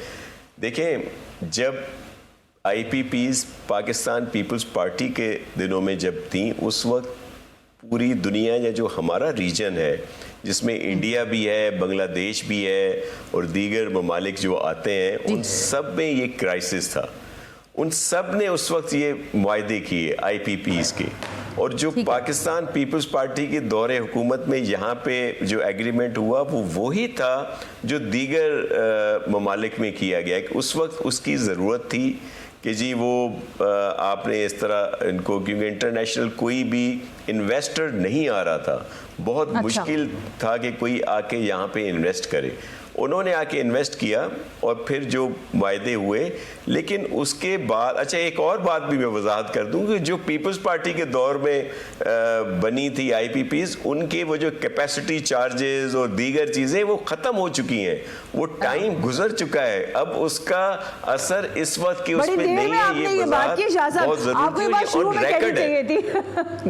देखें, जब IPPs पाकिस्तान पीपल्स पार्टी के दिनों में जब थी, उस वक्त पूरी दुनिया या जो हमारा रीजन है, जिसमें इंडिया भी है, बांग्लादेश भी है और दीगर ममालिक जो आते हैं, उन सब में ये क्राइसिस था। उन सब ने उस वक्त ये मुआहदे किए IPPs के, और जो पाकिस्तान पीपल्स पार्टी के दौरे हुकूमत में यहाँ पे जो एग्रीमेंट हुआ वो वही था जो दीगर ममालिक में किया गया। उस वक्त उसकी ज़रूरत थी कि जी वो आपने इस तरह इनको, क्योंकि इंटरनेशनल कोई भी इन्वेस्टर नहीं आ रहा था, बहुत मुश्किल था कि कोई आके यहाँ पे इन्वेस्ट करे। उन्होंने आके इन्वेस्ट किया और फिर जो वायदे हुए, लेकिन उसके बाद अच्छा एक और बात भी मैं वजाहत कर दूं कि जो पीपल्स पार्टी के दौर में बनी थी IPPs, उनके वो जो कैपेसिटी चार्जेस और दीगर चीज़ें वो ख़त्म हो चुकी हैं, वो टाइम गुजर चुका है, अब उसका असर इस वक्त की उसमें नहीं है। ये बात बहुत जरूरी थी, शुरू में कहनी चाहिए थी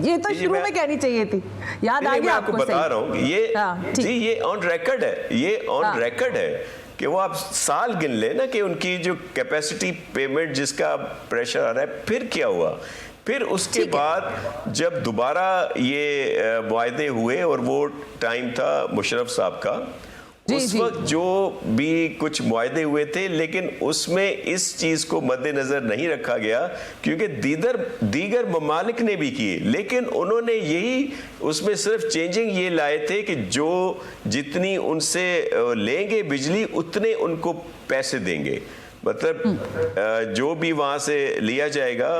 ये तो शुरू में कहनी चाहिए थी, याद आ गया आपको? मैं बता रहा हूँ ये ऑन रिकॉर्ड है, ये ऑन रिकॉर्ड है कि वो आप साल गिन ले ना कि उनकी जो कैपेसिटी पेमेंट जिसका प्रेशर आ रहा है, फिर क्या हुआ, फिर उसके बाद जब दोबारा ये वायदे हुए और वो टाइम था मुशर्रफ साहब का, उस वक्त जो भी कुछ मुआहदे हुए थे, लेकिन उसमें इस चीज को मद्देनजर नहीं रखा गया क्योंकि दीगर ममालिक ने भी किए, लेकिन उन्होंने यही उसमें सिर्फ चेंजिंग ये लाए थे कि जो जितनी उनसे लेंगे बिजली उतने उनको पैसे देंगे, मतलब जो भी वहां से लिया जाएगा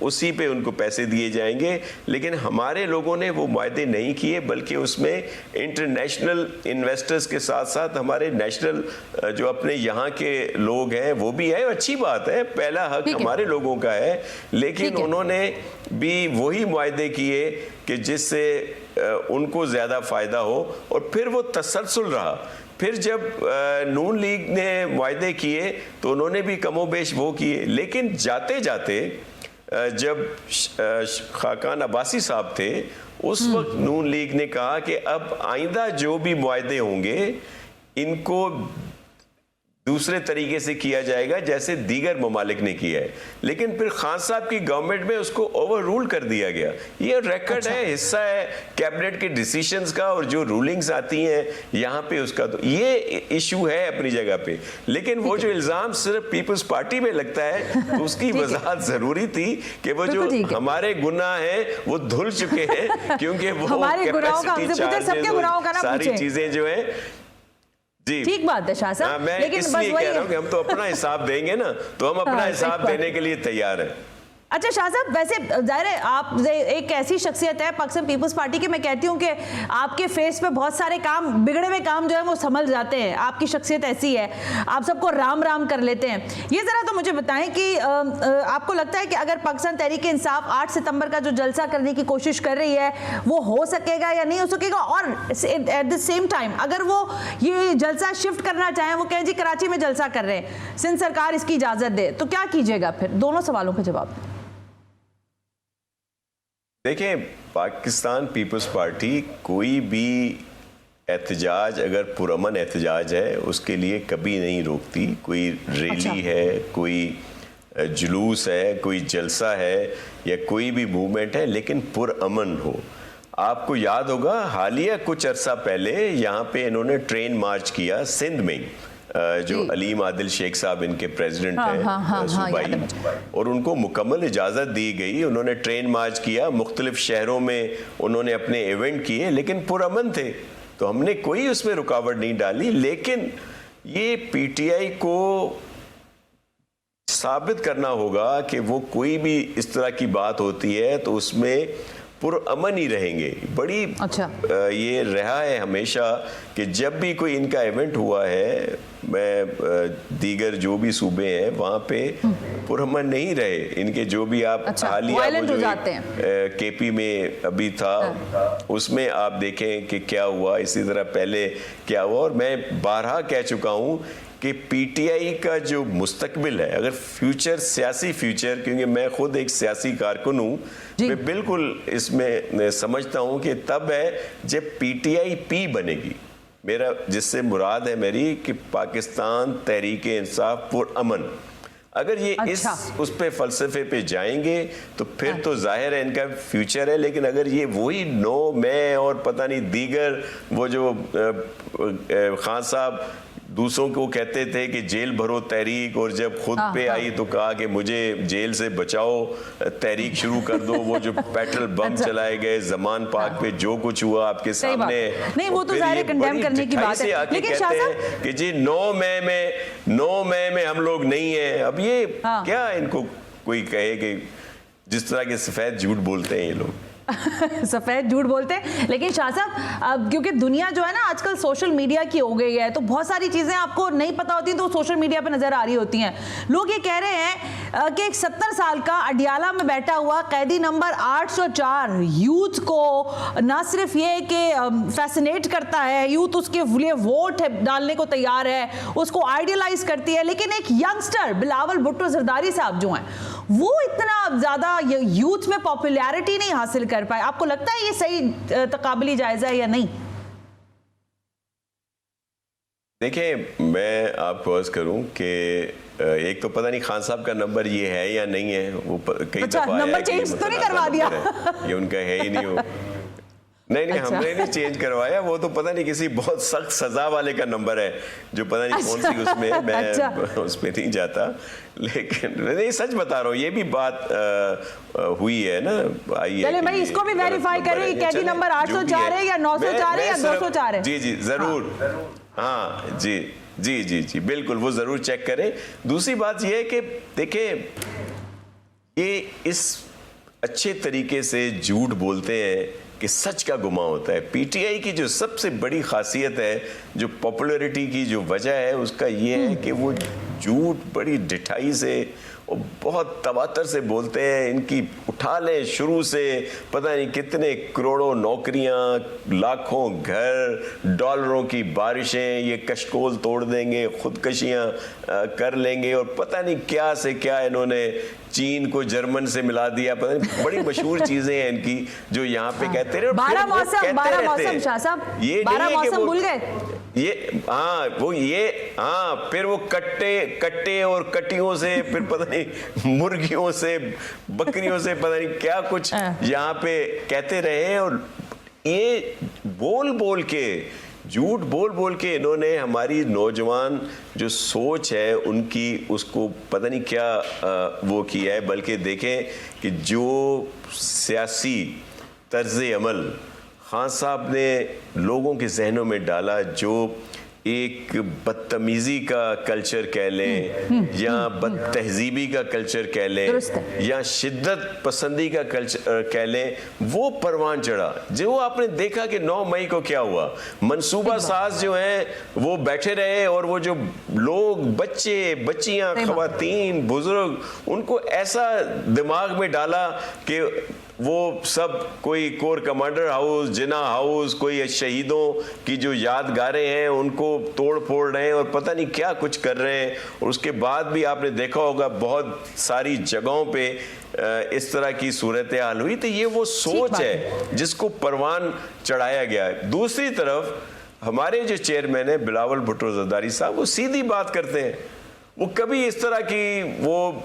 उसी पे उनको पैसे दिए जाएंगे। लेकिन हमारे लोगों ने वो वायदे नहीं किए, बल्कि उसमें इंटरनेशनल इन्वेस्टर्स के साथ साथ हमारे नेशनल जो अपने यहाँ के लोग हैं वो भी है, अच्छी बात है, पहला हक हमारे लोगों का है, लेकिन उन्होंने भी वही वायदे किए कि जिससे उनको ज़्यादा फ़ायदा हो, और फिर वो तसलसल रहा। फिर जब नून लीग ने वायदे किए तो उन्होंने भी कमोबेश वो किए, लेकिन जाते जाते जब खाकान अब्बासी साहब थे उस वक्त नून लीग ने कहा कि अब आइंदा जो भी मुआहदे होंगे इनको दूसरे तरीके से किया जाएगा जैसे दीगर ममालिक ने किया है, लेकिन फिर खान साहब की गवर्नमेंट में उसको ओवर रूल कर दिया गया। ये रिकॉर्ड है, हिस्सा है कैबिनेट के डिसीजंस का, और जो रूलिंग्स आती हैं यहाँ पे उसका, तो ये इशू है अपनी जगह पे। लेकिन वो जो इल्ज़ाम सिर्फ पीपल्स पार्टी में लगता है तो उसकी वजाहत ज़रूरी थी कि वो जो हमारे गुनाह हैं वो धुल चुके हैं, क्योंकि वो कैपेसिटी चार्जेस सारी चीज़ें जो है जी ठीक बात है शाह साहब, मैं लेकिन इसलिए कह रहा हूं कि हम तो अपना हिसाब देंगे ना, तो हम अपना हिसाब देने के लिए तैयार हैं। अच्छा शाह साहब, वैसे जाहिर है आप एक ऐसी शख्सियत है पाकिस्तान पीपल्स पार्टी के, मैं कहती हूँ कि आपके फेस पे बहुत सारे काम, बिगड़े हुए काम जो है वो संभल जाते हैं, आपकी शख्सियत ऐसी है, आप सबको राम राम कर लेते हैं। ये ज़रा तो मुझे बताएं कि आपको लगता है कि अगर पाकिस्तान तहरीक इंसाफ 8 सितंबर का जो जलसा करने की कोशिश कर रही है वो हो सकेगा या नहीं हो सकेगा, और एट द सेम टाइम अगर वो ये जलसा शिफ्ट करना चाहें, वो कहें जी कराची में जलसा कर रहे हैं, सिंध सरकार इसकी इजाज़त दे, तो क्या कीजिएगा फिर? दोनों सवालों का जवाब। देखें, पाकिस्तान पीपल्स पार्टी कोई भी एहतजाज अगर पुरअमन एहतजाज है उसके लिए कभी नहीं रोकती। कोई रैली है, कोई जुलूस है, कोई जलसा है या कोई भी मूवमेंट है, लेकिन पुरअमन हो। आपको याद होगा हालिया कुछ अरसा पहले यहाँ पे इन्होंने ट्रेन मार्च किया सिंध में, जो अलीम आदिल शेख साहब इनके प्रेसिडेंट हैं सूबाई, और उनको मुकम्मल इजाज़त दी गई। उन्होंने ट्रेन मार्च किया, मुख्तलिफ शहरों में उन्होंने अपने इवेंट किए, लेकिन पुरअमन थे, तो हमने कोई उसमें रुकावट नहीं डाली। लेकिन ये PTI को साबित करना होगा कि वो कोई भी इस तरह की बात होती है तो उसमें पुरअमन ही रहेंगे। बड़ी ये रहा है हमेशा कि जब भी कोई इनका इवेंट हुआ है, मैं दीगर जो भी सूबे हैं वहाँ पे पुरअमन नहीं रहे इनके। जो भी आप हालिया KP में अभी था उसमें आप देखें कि क्या हुआ, इसी तरह पहले क्या हुआ। और मैं बारहा कह चुका हूँ कि PTI का जो मुस्तकबिल है, अगर फ्यूचर, सियासी फ्यूचर, क्योंकि मैं खुद एक सियासी कारकुन हूँ, मैं बिल्कुल इसमें समझता हूँ कि तब है जब PTI P बनेगी। मेरा जिससे मुराद है मेरी कि पाकिस्तान तहरीक इंसाफ पुरअमन, अगर ये इस उस पे फलसफे पे जाएंगे तो फिर तो जाहिर है इनका फ्यूचर है। लेकिन अगर ये वही नो मैं और पता नहीं दीगर वो जो खान साहब दूसरों को कहते थे कि जेल भरो तहरीक, और जब खुद पे आई तो कहा कि मुझे जेल से बचाओ, तहरीक शुरू कर दो। वो जो पेट्रोल बम चलाए गए जमान पाक पे, जो कुछ हुआ आपके सामने, नहीं वो तो ज़ाहिर कंडेम करने की बात है, लेकिन कहते हैं कि जी 9 मई में हम लोग नहीं है। अब ये क्या इनको कोई कहे कि जिस तरह के सफेद झूठ बोलते हैं ये लोग। सफेद झूठ बोलते हैं। लेकिन शाह साहब, अब क्योंकि दुनिया जो है ना आजकल सोशल मीडिया की हो गई है, तो बहुत सारी चीजें आपको नहीं पता होती तो सोशल मीडिया पे नजर आ रही होती हैं। लोग ये कह रहे हैं कि एक 70 साल का अडियाला में बैठा हुआ कैदी नंबर 804 यूथ को ना सिर्फ ये कि फैसिनेट करता है, यूथ उसके लिए वोट डालने को तैयार है, उसको आइडियलाइज करती है, लेकिन एक यंगस्टर बिलावल भुट्टो जरदारी साहब जो हैं वो इतना ज्यादा यूथ में पॉपुलैरिटी नहीं हासिल कर पाए। आपको लगता है ये सही तकाबली जायजा है या नहीं? देखिए, मैं आपको अर्ज करूं कि एक तो पता नहीं खान साहब का नंबर ये है या नहीं है, वो कई दफा नंबर चेंज तो नहीं करवा दिया? ये उनका है ही नहीं हो। नहीं नहीं, अच्छा। हमने नहीं चेंज करवाया, वो तो पता नहीं किसी बहुत सख्त सजा वाले का नंबर है जो पता नहीं कौन सी उसमें, मैं अच्छा। उसमें नहीं जाता। लेकिन नहीं, सच बता रहा हूँ, ये भी बात हुई है ना, आई है। चले भाई, इसको भी वेरीफाई करें, कैदी नंबर 804 है या 904 है या 204 है? जी जी जरूर, हाँ जी जी जी जी बिल्कुल, वो जरूर चेक करें। दूसरी बात ये है कि देखिए, ये इस अच्छे तरीके से झूठ बोलते हैं कि सच का गुमा होता है। पीटीआई की जो सबसे बड़ी खासियत है, जो पॉपुलैरिटी की जो वजह है, उसका ये है कि वो झूठ बड़ी ढिठाई से और बहुत तवातर से बोलते हैं। इनकी उठा लें शुरू से पता नहीं कितने करोड़ों नौकरियां, लाखों घर, डॉलरों की बारिशें, ये कशकोल तोड़ देंगे, खुदकशियां कर लेंगे, और पता नहीं क्या से क्या इन्होंने चीन को जर्मन से मिला दिया, पता नहीं बड़ी मशहूर चीजें हैं इनकी जो यहाँ पे कहते रहे। 12 मौसम शाह साहब, ये 12 मौसम भूल गए ये, हाँ वो ये, हाँ फिर वो कट्टे और कटियों से, फिर पता नहीं मुर्गियों से, बकरियों से, पता नहीं क्या कुछ यहाँ पे कहते रहे। और ये बोल बोल के, झूठ बोल बोल के इन्होंने हमारी नौजवान जो सोच है उनकी, उसको पता नहीं क्या वो किया है। बल्कि देखें कि जो सियासी तर्ज अमल खान साहब ने लोगों के जहनों में डाला, जो एक बदतमीजी का कल्चर कह लें या बदतहजीबी का कल्चर कह लें या शिद्दत पसंदी का कल्चर कह लें, वो परवान चढ़ा। जो आपने देखा कि 9 मई को क्या हुआ, मंसूबा साज जो हैं वो बैठे रहे, और वो जो लोग, बच्चे बच्चियां, खवातीन, बुजुर्ग, उनको ऐसा दिमाग में डाला कि वो सब कोई कोर कमांडर हाउस, जिना हाउस, कोई शहीदों की जो यादगारें हैं उनको तोड़ फोड़ रहे हैं और पता नहीं क्या कुछ कर रहे हैं। और उसके बाद भी आपने देखा होगा बहुत सारी जगहों पे इस तरह की सूरत हाल हुई। तो ये वो सोच है जिसको परवान चढ़ाया गया है। दूसरी तरफ हमारे जो चेयरमैन है बिलावल भुट्टो जरदारी साहब, वो सीधी बात करते हैं, वो कभी इस तरह की वो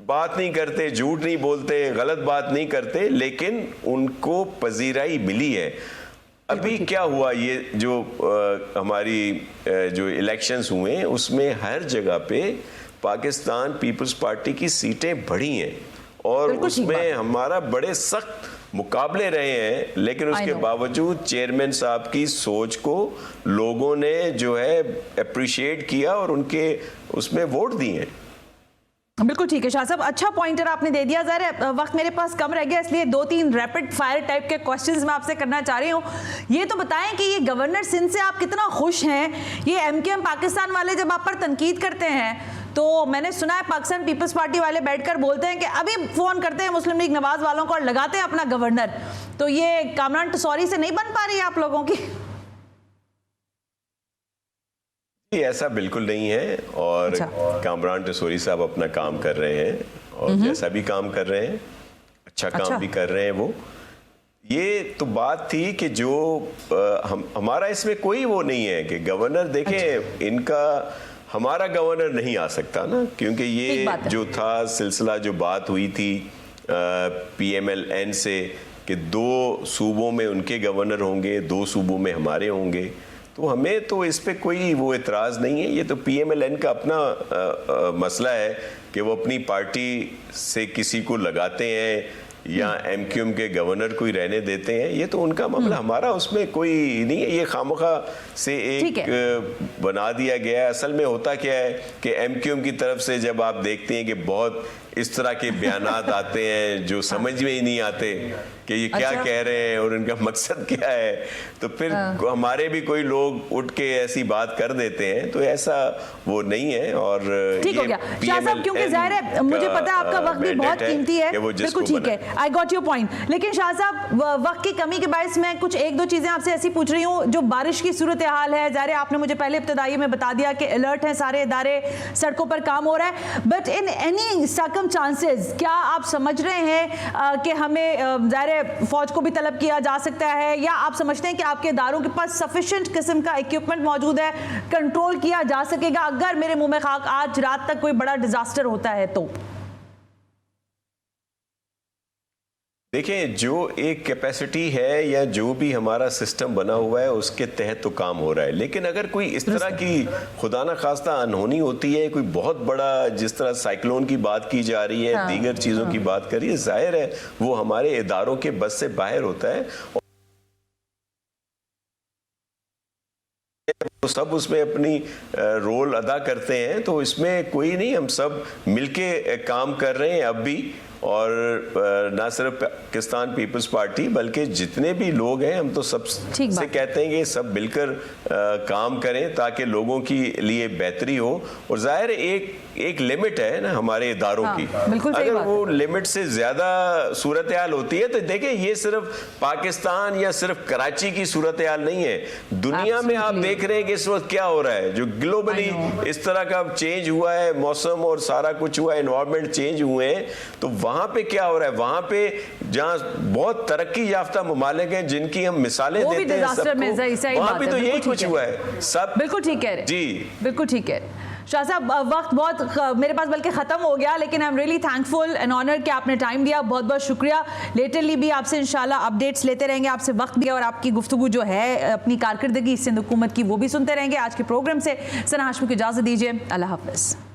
बात नहीं करते, झूठ नहीं बोलते, गलत बात नहीं करते, लेकिन उनको पजीराई मिली है। अभी क्या हुआ, ये जो हमारी जो इलेक्शंस हुए हैं उसमें हर जगह पे पाकिस्तान पीपल्स पार्टी की सीटें बढ़ी हैं और उसमें हमारा बड़े सख्त मुकाबले रहे हैं, लेकिन उसके बावजूद चेयरमैन साहब की सोच को लोगों ने जो है अप्रिशिएट किया और उनके उसमें वोट दिए। बिल्कुल ठीक है शाह साहब, अच्छा पॉइंटर आपने दे दिया। ज़रा वक्त मेरे पास कम रह गया, इसलिए 2-3 रैपिड फायर टाइप के क्वेश्चंस मैं आपसे करना चाह रही हूँ। ये तो बताएं कि ये गवर्नर सिंध से आप कितना खुश हैं। ये एमकेएम पाकिस्तान वाले जब आप पर तनकीद करते हैं तो मैंने सुना है पाकिस्तान पीपल्स पार्टी वाले बैठकर बोलते हैं कि अभी फोन करते हैं मुस्लिम लीग नवाज वालों को और लगाते हैं अपना गवर्नर। तो ये कामरान टसौरी से नहीं बन पा रही है आप लोगों की? ऐसा बिल्कुल नहीं है, और कामरान टसौरी साहब अपना काम कर रहे हैं और जैसा भी काम कर रहे हैं, अच्छा काम भी कर रहे हैं वो। ये तो बात थी कि जो हमारा इसमें कोई वो नहीं है कि गवर्नर देखें इनका, हमारा गवर्नर नहीं आ सकता ना, क्योंकि ये जो था सिलसिला, जो बात हुई थी PMLN से कि 2 सूबों में उनके गवर्नर होंगे, 2 सूबों में हमारे होंगे, तो हमें तो इस पे कोई वो एतराज़ नहीं है। ये तो PMLN का अपना मसला है कि वो अपनी पार्टी से किसी को लगाते हैं या एमक्यूएम के गवर्नर कोई रहने देते हैं, ये तो उनका मामला, हमारा उसमें कोई नहीं है। ये खामखा से एक बना दिया गया है। असल में होता क्या है कि एमक्यूएम की तरफ से जब आप देखते हैं कि बहुत इस तरह के बयानात आते हैं जो समझ में ही नहीं आते कि ये क्या कह रहे हैं और इनका मकसद क्या है, तो फिर हमारे भी कोई लोग उठ के ऐसी बात कर देते हैं, तो ऐसा वो नहीं है। और ठीक हो गया शाह साहब, क्योंकि जाहिर है मुझे पता है आपका वक्त भी बहुत कीमती है, बिल्कुल ठीक है, आई गॉट योर पॉइंट। लेकिन शाह साहब वक्त की कमी के बायस मैं कुछ एक दो चीजें आपसे ऐसी पूछ रही हूँ। जो बारिश की सूरत हाल है, जाहिर है आपने मुझे पहले इब्तदाई में बता दिया कि अलर्ट है, सारे इदारे, सड़कों पर काम हो रहा है, बट इन एनी सर्कमस्टांसेस क्या आप समझ रहे हैं कि हमें जाहिर फौज को भी तलब किया जा सकता है, या आप समझते हैं कि आपके इदारों के पास सफिशिएंट किस्म का इक्विपमेंट मौजूद है, कंट्रोल किया जा सकेगा अगर मेरे मुंह में खाक आज रात तक कोई बड़ा डिजास्टर होता है तो? देखें, जो एक कैपेसिटी है या जो भी हमारा सिस्टम बना हुआ है उसके तहत तो काम हो रहा है। लेकिन अगर कोई इस तरह की खुदा ना खास्ता अनहोनी होती है, कोई बहुत बड़ा, जिस तरह साइक्लोन की बात की जा रही है, दीगर चीज़ों की बात कर रही है, जाहिर है वो हमारे इदारों के बस से बाहर होता है, तो सब उसमें अपनी रोल अदा करते हैं। तो इसमें कोई नहीं, हम सब मिलके काम कर रहे हैं अब भी, और ना सिर्फ पाकिस्तान पीपल्स पार्टी बल्कि जितने भी लोग हैं, हम तो सब से कहते हैं कि सब मिलकर काम करें ताकि लोगों की लिए बेहतरी हो। और जाहिर एक लिमिट है ना हमारे इदारों की, अगर वो लिमिट से ज़्यादा सूरत हाल होती है तो देखें, ये सिर्फ पाकिस्तान या सिर्फ कराची की सूरत हाल नहीं है, दुनिया में आप देख रहे हैं कि इस वक्त क्या हो रहा है, जो ग्लोबली इस तरह का चेंज हुआ है, मौसम और सारा कुछ हुआ है, एनवायरनमेंट चेंज हुए हैं, तो वहां पे क्या हो रहा है, वहां पे जहां बहुत तरक्की याफ्ता ममालिक हैं जिनकी हम मिसालें देते हैं सबको, वहां पे तो यही कुछ हुआ है सब। बिल्कुल ठीक है जी, बिल्कुल ठीक है शाह साहब। वक्त बहुत मेरे पास बल्कि ख़त्म हो गया, लेकिन I am really thankful and honoured कि आपने टाइम दिया, बहुत बहुत शुक्रिया। लेटरली भी आपसे इंशाल्लाह अपडेट्स लेते रहेंगे, आपसे वक्त भी और आपकी गुफ्तगू जो है अपनी कारकर्दगी सिंध हुकूमत की वो भी सुनते रहेंगे। आज के प्रोग्राम से सना हाशमी को इजाज़त दीजिए, अल्लाह हाफ़िज़।